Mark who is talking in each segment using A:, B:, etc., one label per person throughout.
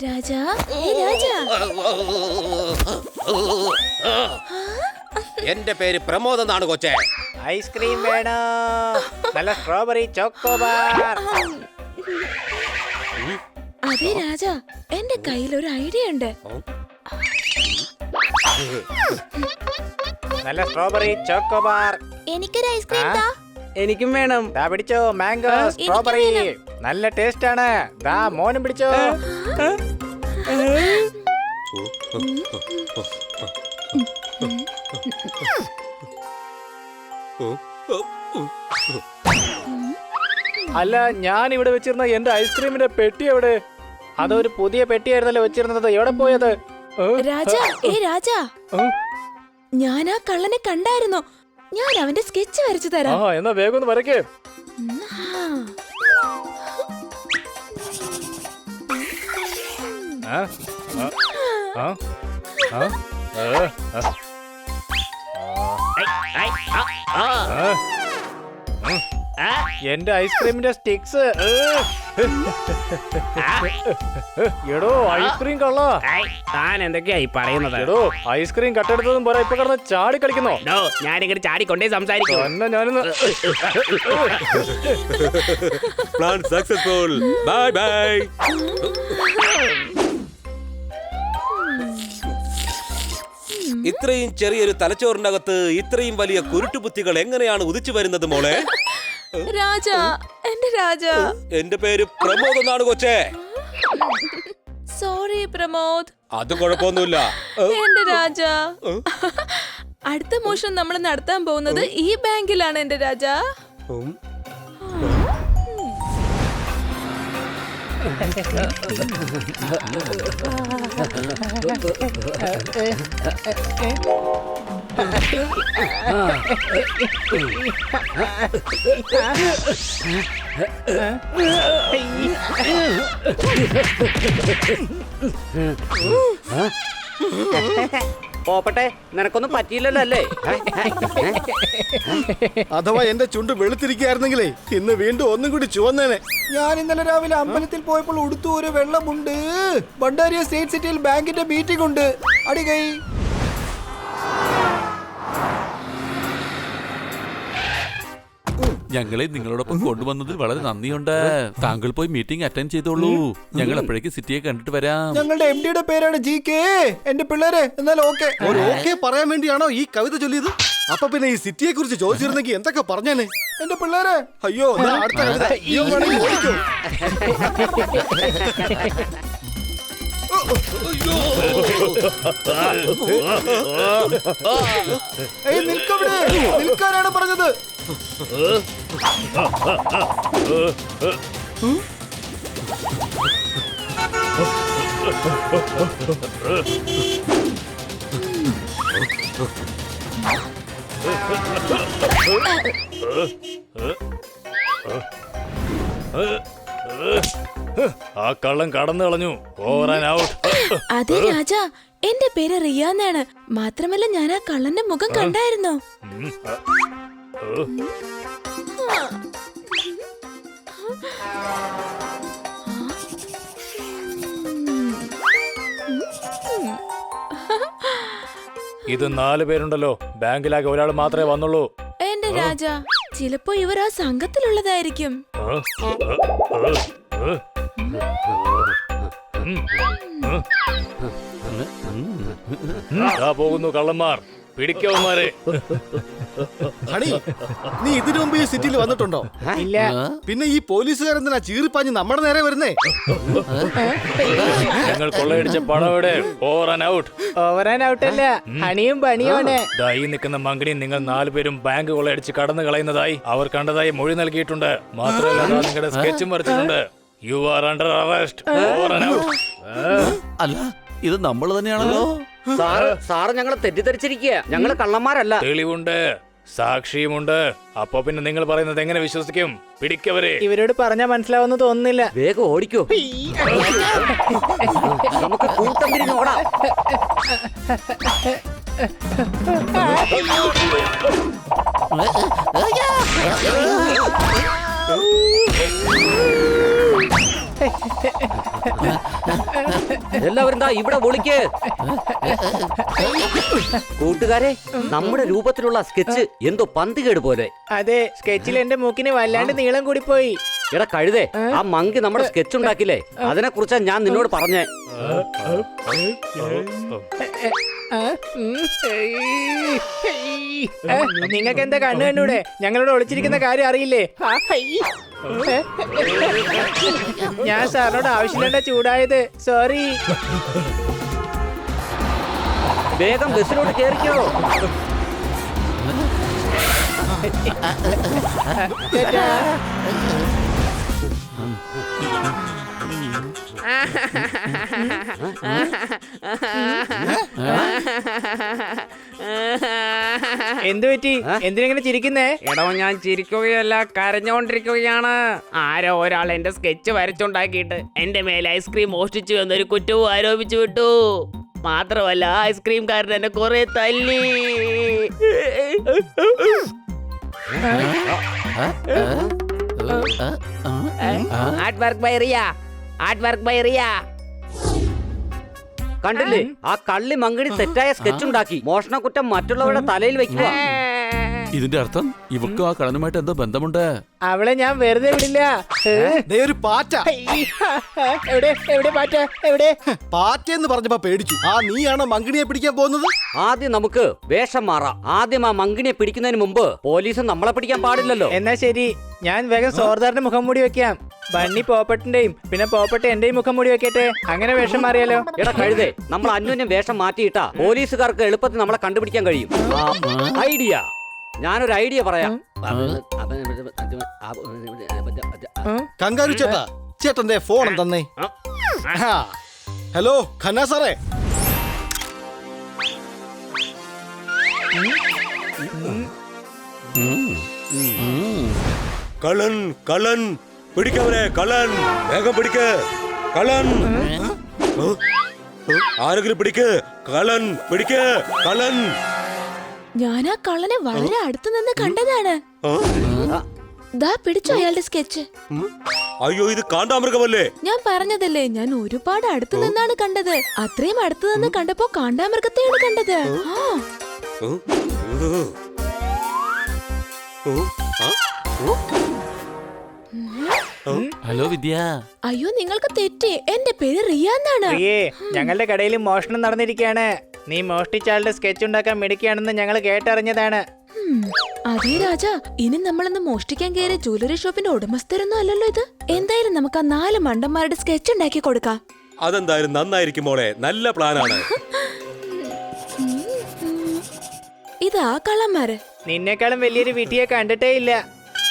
A: രാജാ, രാജാ.
B: എന്റെ പേര് പ്രമോദ് എന്നാണ് കൊച്ചേ.
C: ഐസ്ക്രീം വേണോ? നല്ല സ്ട്രോബെറി ചോക്കോബാർ.
A: അതെ രാജാ, എന്റെ കയ്യിൽ ഒരു ഐഡിയ ഉണ്ട്.
C: നല്ല സ്ട്രോബെറി ചോക്കോബാർ.
A: എനിക്കൊരു ഐസ്ക്രീം താ.
D: എനിക്കും വേണം.
C: ദാ പിടിച്ചോ, മാംഗോ സ്ട്രോബെറി. നല്ല ടേസ്റ്റ് ആണ്. ദാ മോനും പിടിച്ചോ. അല്ല, ഞാൻ ഇവിടെ വെച്ചിരുന്ന എന്റെ ഐസ്ക്രീമിന്റെ പെട്ടി എവിടെ? അതൊരു പുതിയ പെട്ടിയായിരുന്നല്ലോ വെച്ചിരുന്നത്. എവിടെ പോയത്?
A: രാജാ, രാജാ, ഞാൻ ആ കള്ളനെ കണ്ടായിരുന്നു. ഞാൻ അവന്റെ സ്കെച്ച് വരച്ചു തരാം.
C: എന്നാ വേഗം ഒന്ന് വരയ്ക്കേ. എന്റെ ഐസ്ക്രീമിന്റെ സ്റ്റിക്സ്. എടോ ഐസ്ക്രീം കള്ള.
D: താൻ എന്തൊക്കെയായി പറയുന്നത്?
C: എടോ ഐസ്ക്രീം കട്ടെടുത്തതും പോരാ, ഇപ്പൊ കിടന്ന് ചാടി കളിക്കുന്നോ?
D: ഞാനിങ്ങനെ ചാടിക്കൊണ്ടേ സംസാരിക്കും.
C: എന്നാ ഞാനൊന്ന്.
B: Plan successful. Bye bye. ഇത്രയും ചെറിയൊരു തലച്ചോറിനകത്ത് ഇത്രയും വലിയ കുരുട്ടുബുദ്ധികൾ എങ്ങനെയാണ് ഉദിച്ചു വരുന്നത് മോളെ?
A: രാജാ, എന്റെ രാജാ.
B: എന്റെ പേര് പ്രമോദ് എന്നാണ് കൊച്ചേ.
A: സോറി പ്രമോദ്.
B: അത് കുഴപ്പമൊന്നുമില്ല
A: എന്റെ രാജാ. അടുത്ത മോഷണം നമ്മൾ നടത്താൻ പോകുന്നത് ഈ ബാങ്കിലാണ് എന്റെ രാജാ.
D: പോപ്പട്ടെ, നിനക്കൊന്നും പറ്റിയില്ലല്ലോ അല്ലേ?
E: അഥവാ എന്റെ ചുണ്ട് വെളുത്തിരിക്കുകയായിരുന്നെങ്കിലേ ഇന്ന് വീണ്ടും ഒന്നും കൂടി ചുവന്നേനെ. ഞാൻ ഇന്നലെ രാവിലെ അമ്പലത്തിൽ പോയപ്പോൾ ഉടുത്തു ഒരു വെള്ളമുണ്ട്. ഭണ്ഡാരിയ സ്റ്റേറ്റ് സിറ്റിയിൽ ബാങ്കിന്റെ മീറ്റിംഗ് ഉണ്ട്. അടികൈ.
F: ഞങ്ങളെ നിങ്ങളോടൊപ്പം കൊണ്ടുവന്നതിൽ വളരെ നന്ദിയുണ്ട്. താങ്കൾ പോയി മീറ്റിംഗ് അറ്റൻഡ് ചെയ്തോളൂ. ഞങ്ങൾ അപ്പോഴേക്ക് സിറ്റിയെ കണ്ടിട്ട് വരാം.
E: ഞങ്ങളുടെ എംഡിയുടെ പേരാണ് GK. എന്റെ പിള്ളേരെ എന്നാൽ ഓക്കെ. ഒരു ഓക്കെ പറയാൻ വേണ്ടിയാണോ ഈ കവിത ചൊല്ലിയത്? അപ്പൊ പിന്നെ ഈ സിറ്റിയെ കുറിച്ച് ചോദിച്ചിരുന്നെങ്കിൽ എന്തൊക്കെ പറഞ്ഞേനെ? എന്റെ പിള്ളേരെ. അയ്യോ, അടുത്ത കവിത. നിൽക്കവിടെ, നിൽക്കാനാണ് പറഞ്ഞത്.
C: ആ കള്ളൻ കടന്നു കളഞ്ഞു.
A: അതെ രാജാ, എന്റെ പേര് റിയ എന്നാണ്. മാത്രമല്ല ഞാൻ ആ കള്ളന്റെ മുഖം കണ്ടായിരുന്നു.
C: ഇത് 4 പേരുണ്ടല്ലോ. ബാങ്കിലാകെ ഒരാൾ മാത്രമേ വന്നുള്ളൂ.
A: എന്റെ രാജാ, ചിലപ്പോ ഇവർ ആ സംഘത്തിലുള്ളതായിരിക്കും.
C: പോകുന്നു കള്ളന്മാർ. പിടിക്കവന്മാരെ.
E: ഹണി, നീ ഇതിനു മുമ്പ് ഈ സിറ്റിയിൽ വന്നിട്ടുണ്ടോ?
D: ഇല്ല.
E: പിന്നെ ഈ പോലീസുകാരെന്തിനാ ചീറിപ്പാഞ്ഞ് നമ്മുടെ നേരെ വരുന്നേ?
C: ഞങ്ങൾ കൊള്ളയടിച്ച പണം എവിടെ? Over and out.
D: Over and out അല്ല, ഹണിയും പണിയുമാണ്.
C: ഈ നിൽക്കുന്ന മങ്കടി നിങ്ങൾ 4 പേരും ബാങ്ക് കൊള്ളയടിച്ച് കടന്നു കളയുന്നതായി അവർ കണ്ടതായി മൊഴി നൽകിയിട്ടുണ്ട്. മാത്രമല്ല നിങ്ങളുടെ സ്കെച്ചും വരച്ചിട്ടുണ്ട്. You are under arrest. Over and out.
F: അല്ല, ഇത് നമ്മൾ തന്നെയാണല്ലോ.
D: സാറ് ഞങ്ങളെ തെറ്റിദ്ധരിച്ചിരിക്കുക. ഞങ്ങള് കള്ളന്മാരല്ല.
C: തെളിവുണ്ട്, സാക്ഷിയുമുണ്ട്. അപ്പൊ പിന്നെ നിങ്ങൾ പറയുന്നത് എങ്ങനെ വിശ്വസിക്കും? പിടിക്കവരെ.
D: ഇവരോട് പറഞ്ഞാൽ മനസ്സിലാവുന്ന തോന്നുന്നില്ല. വേഗം ഓടിക്കോ. നമുക്ക് കൂട്ടം തിരിഞ്ഞ് ഓടാം. എല്ലാവരും ദാ ഇവിടെ വിളിക്ക്. കൂട്ടുകാരെ, നമ്മുടെ രൂപത്തിലുള്ള സ്കെച്ച് എന്തോ പന്തികേട് പോലെ.
G: അതെ, സ്കെച്ചിൽ എന്റെ മൂക്കിന് വല്ലാണ്ട് നീളം കൂടി പോയി.
D: എടാ കഴുതേ, ആ മങ്കി നമ്മുടെ സ്കെച്ച് ഉണ്ടാക്കില്ലേ, അതിനെ കുറിച്ചാ ഞാൻ നിന്നോട് പറഞ്ഞേ.
G: നിങ്ങൾക്ക് എന്താ കണ്ണു കണ്ടൂടെ? ഞങ്ങളോട് ഒളിച്ചിരിക്കുന്ന കാര്യം അറിയില്ലേ? ഞാൻ സാറിനോട് ആവശ്യമില്ല ചൂടായത്. സോറി.
D: വേഗം ബസ്സിലോട്ട് കേറിക്കോ.
G: എന്തു പറ്റി? എന്തിനെങ്ങനെ ചിരിക്കുന്നേ?
H: എടോ, ഞാൻ ചിരിക്കുകയല്ല, കരഞ്ഞോണ്ടിരിക്കുകയാണ്. ആരോ ഒരാൾ എന്റെ സ്കെച്ച് വരച്ചുണ്ടാക്കിയിട്ട് എന്റെ മേലെ ഐസ്ക്രീം മോഷ്ടിച്ചു എന്നൊരു കുറ്റവും ആരോപിച്ചു വിട്ടു. മാത്രമല്ല, ഐസ്ക്രീംകാരൻ എന്നെ കുറെ തല്ലി. Art work by Riya, art work by Riya.
D: കണ്ടില്ലേ, ആ കള്ളി മങ്കടി തെറ്റായ സ്കെച്ച് ഉണ്ടാക്കി മോഷണ കുറ്റം മറ്റുള്ളവരുടെ തലയിൽ വെക്കുക.
F: ഇതിന്റെ അർത്ഥം ഇവക്കും ആ കള്ളനുമായിട്ട് എന്തോ ബന്ധമുണ്ട്.
G: അവളെ ഞാൻ വെറുതെ വിടില്ല.
E: ദേ ഒരു പാറ്റ.
G: എവിടെ എവിടെ പാറ്റ? എവിടെ?
E: പാറ്റയെന്ന് പറഞ്ഞപ്പോ പേടിച്ചു. ആ നീയാണോ മങ്കിണിയെ പിടിക്കാൻ പോകുന്നത്?
D: ആദ്യം നമുക്ക് വേഷം മാറാം. ആദ്യം ആ മങ്കിണിയെ പിടിക്കുന്നതിന് മുമ്പ് പോലീസ് നമ്മളെ പിടിക്കാൻ പാടില്ലല്ലോ.
G: എന്നാ ശരി, ഞാൻ വേഗം സോർദാറിന്റെ മുഖം മൂടി വെക്കാം. ബണ്ണി പോപ്പട്ടിന്റെയും പിന്നെ പോപ്പട്ട് എന്റെയും മുഖം മൂടി വെക്കട്ടെ. അങ്ങനെ വേഷം മാറിയാലോ?
D: എടാ കഴുതേ, നമ്മൾ അന്യോന്യം വേഷം മാറ്റിയിട്ടാ പോലീസുകാർക്ക് എളുപ്പത്തിൽ നമ്മളെ കണ്ടുപിടിക്കാൻ കഴിയും. ഐഡിയ, ഞാനൊരു ഐഡിയ പറയാം.
E: കങ്കാരു ചേട്ടാ, ചേട്ടന്റെ ഫോൺ തന്നെ. ഹലോ ഖന്ന സാറേ.
B: കള്ളൻ കള്ളൻ പിടിക്കവനെ, കള്ളൻ വേഗം പിടിക്ക്, കള്ളൻ. ആരെങ്കിലും പിടിക്ക്, കള്ളൻ പിടിക്ക്, കള്ളൻ.
A: ഞാൻ ആ കള്ളനെ വളരെ അടുത്ത് നിന്ന് കണ്ടതാണ്. ദാ പിടിച്ചു അയാളുടെ സ്കെച്ച്.
B: അയ്യോ, ഇത് കാണ്ടാമൃഗമല്ലേ?
A: ഞാൻ പറഞ്ഞതല്ലേ, ഞാൻ ഒരുപാട് അടുത്ത് നിന്നാണ് കണ്ടത്. അത്രയും അടുത്ത് നിന്ന് കണ്ടപ്പോ കാണ്ടാമൃഗത്തെയാണ് കണ്ടത്.
F: ഹലോ വിദ്യ.
A: അയ്യോ, നിങ്ങൾക്ക് തെറ്റി. എന്റെ പേര് റിയ എന്നാണ്.
G: പ്രിയേ, ഞങ്ങളുടെ കടയിൽ മോഷണം നടന്നിരിക്കുകയാണ്. നീ മോഷ്ടിച്ച ആളുടെ സ്കെച്ച് ഉണ്ടാക്കാൻ മിടുക്കിയാണെന്ന് ഞങ്ങൾ കേട്ടറിഞ്ഞതാണ്.
A: അതേ രാജ, ഇനി നമ്മളൊന്ന് മോഷ്ടിക്കാൻ കയറിയ ജ്വല്ലറി ഷോപ്പിന്റെ ഉടമസ്ഥരൊന്നും അല്ലല്ലോ ഇത്. എന്തായാലും നമുക്ക് ആ 4 മണ്ടന്മാരുടെ സ്കെച്ച് ഉണ്ടാക്കി കൊടുക്കാം.
B: അതെന്തായാലും നന്നായിരിക്കും മോളെ, നല്ല പ്ലാനാണ്.
A: ഇതാ കള്ളന്മാര്.
G: നിന്നെക്കാളും വലിയൊരു വീട്ടിയെ കണ്ടിട്ടേ ഇല്ല.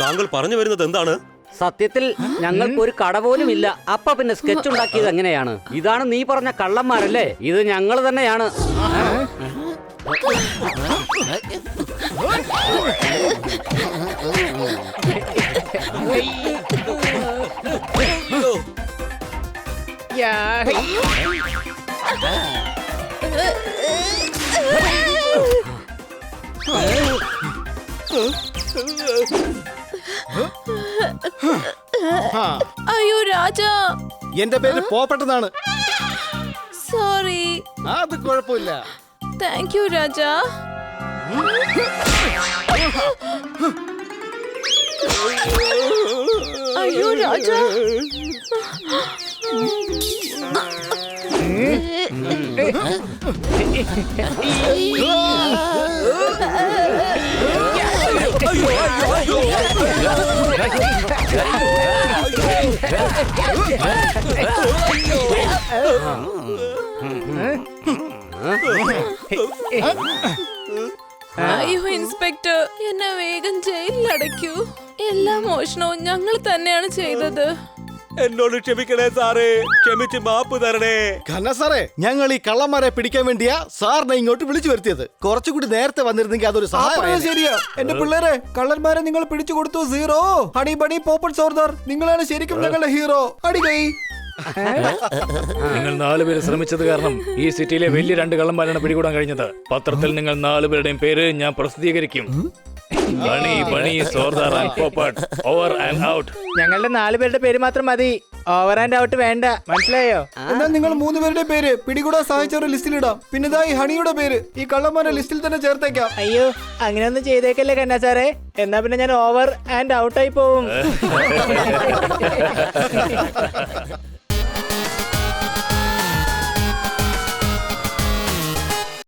B: താങ്കൾ പറഞ്ഞു വരുന്നത് എന്താണ്?
D: സത്യത്തിൽ ഞങ്ങൾക്ക് ഒരു കട പോലും ഇല്ല. അപ്പ പിന്നെ സ്കെച്ച് ഉണ്ടാക്കിയത് എങ്ങനെയാണ്? ഇതാണ് നീ പറഞ്ഞ കള്ളന്മാരല്ലേ? ഇത് ഞങ്ങൾ തന്നെയാണ്.
A: അയ്യോ രാജ,
E: എന്റെ പേര് പോപ്പെട്ടതാണ്.
A: സോറി.
E: അത് കുഴപ്പമില്ല.
A: താങ്ക് യു രാജ. അയ്യോ രാജ. അയ്യോ ഇൻസ്പെക്ടർ, എന്നെ വേഗം ജയിലിൽ അടയ്ക്കൂ. എല്ലാ മോഷണവും ഞങ്ങൾ തന്നെയാണ് ചെയ്തത്.
B: എന്നോട് ക്ഷമിക്കണേ സാറേ, ക്ഷമിച്ച് മാപ്പ് തരണേ.
E: ഖന്ന സാറേ, ഞങ്ങൾ ഈ കള്ളന്മാരെ പിടിക്കാൻ വേണ്ടിയാ സാറിനെ ഇങ്ങോട്ട് വിളിച്ചു വരുത്തിയത്. കുറച്ചുകൂടി നേരത്തെ വന്നിരുന്നെങ്കിൽ അതൊരു സഹായം. ശരിയാ എന്റെ പിള്ളേരെ, കള്ളന്മാരെ നിങ്ങൾ പിടിച്ചു കൊടുത്തു. 0. ഹണി ബണി പോപ്പട്ട് സോർദാർ, നിങ്ങളാണ് ശരിക്കും ഞങ്ങളുടെ ഹീറോ. അടികൈ.
C: നിങ്ങൾ 4 പേര് ശ്രമിച്ചത് കാരണം ഈ സിറ്റിയിലെ വലിയ 2 കള്ളന്മാരാണ് പിടികൂടാൻ കഴിഞ്ഞത്. പത്രത്തിൽ നിങ്ങൾ 4 പേരുടെയും പേര് ഞാൻ പ്രസിദ്ധീകരിക്കും. ബണി സോർദാർ ആൻഡ് പോപ്പട്ട് ഓവർ ആൻഡ് ഔട്ട്.
G: ഞങ്ങളുടെ 4 പേരുടെ പേര് മാത്രം മതി. ഓവർ ആൻഡ് ഔട്ട് വേണ്ട, മനസ്സിലായോ?
E: എന്നാൽ നിങ്ങൾ 3 പേരുടെ പേര് പിടികൂടാൻ സഹായിച്ചവരുടെ ലിസ്റ്റിലിടാം. പിന്നെ ഇതാ ഈ ഹണിയുടെ പേര് ഈ കള്ളന്മാരുടെ ലിസ്റ്റിൽ തന്നെ ചേർത്തേക്കാം.
G: അയ്യോ, അങ്ങനെയൊന്നും ചെയ്തേക്കല്ലേ കന്നാ സാറേ. എന്നാ പിന്നെ ഞാൻ ഓവർ ആൻഡ് ഔട്ടായി പോവും.